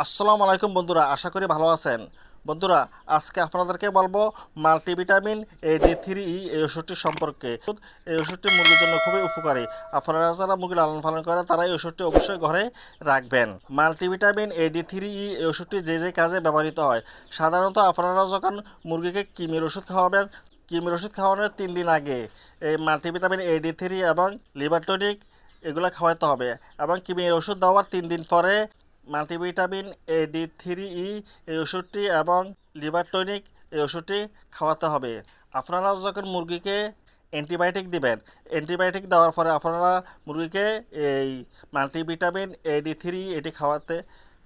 আসসালামু আলাইকুম বন্ধুরা, আশা করি ভালো আছেন। বন্ধুরা, আজকে আপনাদেরকে বলবো মাল্টিভিটামিন A D3 এই ওষুধটি সম্পর্কে। এই ওষুধটি মুরগির জন্য খুবই উপকারী। আপনারা যারা মুরগি লালন পালন করে তারা এই ওষুধটি অবশ্যই ঘরে রাখবেন। মাল্টিভিটামিন A D3 এই ওষুধটি যে যে কাজে ব্যবহৃত হয়, সাধারণত আপনারা যখন মুরগিকে কৃমির ওষুধ খাওয়াবেন, কৃমির ওষুধ খাওয়ানোর 3 দিন আগে এই মাল্টিভিটামিন A D3 এবং লিভার টনিক এগুলো খাওয়াতে হবে, এবং কৃমির ওষুধ দেওয়ার 3 দিন পরে মাল্টিভিটামিন A D3 এই ওষুধটি এবং লিভার টনিক এই ওষুধটি খাওয়াতে হবে। আপনারা যখন মুরগিকে অ্যান্টিবায়োটিক দিবেন, অ্যান্টিবায়োটিক দেওয়ার পরে আপনারা মুরগিকে এই মাল্টিভিটামিন A D3 এটি খাওয়াতে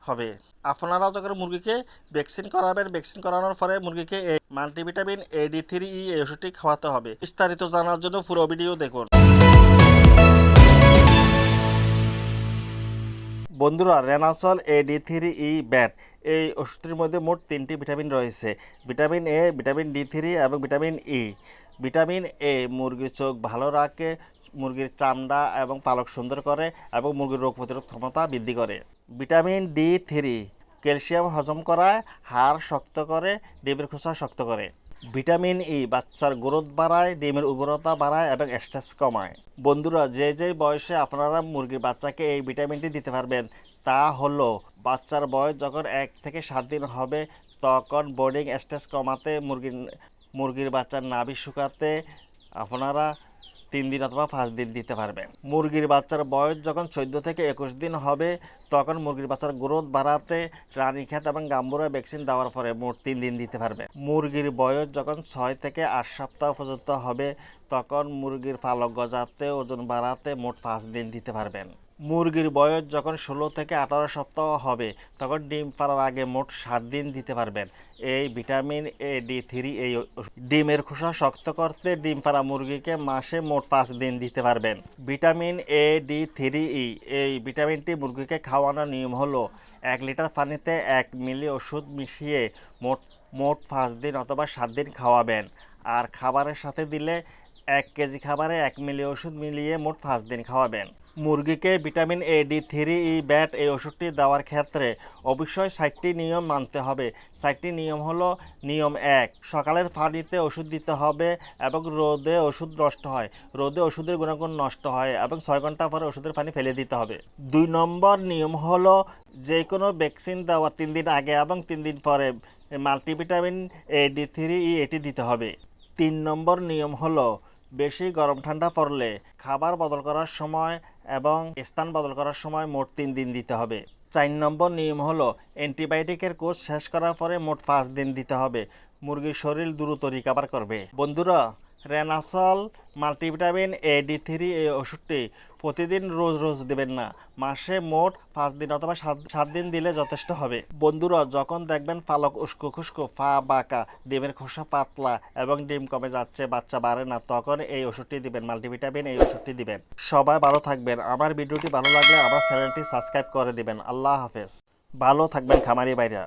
হবে। আপনারা যখন মুরগিকে ভ্যাকসিন করাবেন, ভ্যাকসিন করানোর পরে মুরগিকে এই মাল্টিভিটামিন A D3 এই ওষুধটি খাওয়াতে হবে। বিস্তারিত জানার জন্য পুরো ভিডিও দেখুন। বন্ধুরা, রেনাসল A D3 ব্যাট এই ওষুধটির মধ্যে মোট 3টি ভিটামিন রয়েছে: ভিটামিন এ, ভিটামিন D3 এবং ভিটামিন ই। ভিটামিন এ মুরগির চোখ ভালো রাখে, মুরগির চামড়া এবং পালক সুন্দর করে এবং মুরগির রোগ প্রতিরোধ ক্ষমতা বৃদ্ধি করে। ভিটামিন D3 ক্যালসিয়াম হজম করায়, হাড় শক্ত করে, ডিমের খোসা শক্ত করে। ভিটামিন ই বাচ্চার গ্রোথ বাড়ায়, ডিমের উর্বরতা বাড়ায় এবং স্ট্রেস কমায়। বন্ধুরা, যে যে বয়সে আপনারা মুরগির বাচ্চাকে এই ভিটামিনটি দিতে পারবেন তা হলো বাচ্চার বয়স যখন 1 থেকে 7 দিন হবে, তখন বোর্ডিং স্ট্রেস কমাতে, মুরগির বাচ্চার নাভি শুকাতে আপনারা 3 দিন অথবা 5 দিন দিতে পারবেন। মুরগির বাচ্চার বয়স যখন 14 থেকে 21 দিন হবে, তখন মুরগির বাচ্চার গ্রোথ বাড়াতে রানীক্ষেত এবং গাম্বুরা ভ্যাকসিন দেওয়ার পরে মোট 3 দিন দিতে পারবেন। মুরগির বয়স যখন 6 থেকে 8 সপ্তাহ পর্যন্ত হবে, তখন মুরগির পালক গজাতে, ওজন বাড়াতে মোট 5 দিন দিতে পারবেন। মুরগির বয়স যখন 16 থেকে 18 সপ্তাহ হবে, তখন ডিম পাড়ার আগে মোট 7 দিন দিতে পারবেন। এই ভিটামিন A D3 এই ডিমের খোসা শক্ত করতে ডিম পাড়া মুরগিকে মাসে মোট 5 দিন দিতে পারবেন। ভিটামিন A D3 এই ভিটামিনটি মুরগিকে খাওয়ানোর নিয়ম হলো 1 লিটার পানিতে 1 মিলি ওষুধ মিশিয়ে মোট 5 দিন অথবা 7 দিন খাওয়াবেন। আর খাবারের সাথে দিলে 1 কেজি খাবারে 1 মিলি ওষুধ মিলিয়ে মোট 5 দিন খাওয়াবেন। মুরগিকে ভিটামিন A D3 ব্যাট এই ওষুধটি দেওয়ার ক্ষেত্রে অবশ্যই 60টি নিয়ম মানতে হবে। 60টি নিয়ম হলো: নিয়ম 1, সকালের পানিতে ওষুধ দিতে হবে এবং রোদে ওষুধ নষ্ট হয়, রোদে ওষুধের গুণাগুণ নষ্ট হয় এবং 6 ঘন্টা পরে ওষুধের পানি ফেলে দিতে হবে। 2 নম্বর নিয়ম হলো যে কোনো ভ্যাকসিন দেওয়ার 3 দিন আগে এবং 3 দিন পরে মাল্টিভিটামিন A D3 এটি দিতে হবে। 3 নম্বর নিয়ম হলো বেশি গরম ঠান্ডা পড়লে খাবার বদল করার সময় এবং স্থান বদল করার সময় মোট 3 দিন দিতে হবে। 4 নম্বর নিয়ম হলো অ্যান্টিবায়োটিকের কোর্স শেষ করার পরে মোট 5 দিন দিতে হবে। মুরগির শরীর দ্রুত রিকভার করবে। বন্ধুরা, রেনাসল মাল্টিভিটামিন A D3 এই ওষুধটি প্রতিদিন রোজ রোজ দেবেন না, মাসে মোট 5 দিন অথবা 7 দিন দিলে যথেষ্ট হবে। বন্ধুরা, যখন দেখবেন পালক উস্কো খুস্কো, পা বাঁকা, ডিমের খোসা পাতলা এবং ডিম কমে যাচ্ছে, বাচ্চা বাড়ে না, তখন এই ওষুধটি দিবেন, মাল্টিভিটামিন এই ওষুধটি দিবেন। সবাই ভালো থাকবেন। আমার ভিডিওটি ভালো লাগলে আমার চ্যানেলটি সাবস্ক্রাইব করে দিবেন। আল্লাহ হাফেজ। ভালো থাকবেন খামারি ভাইরা।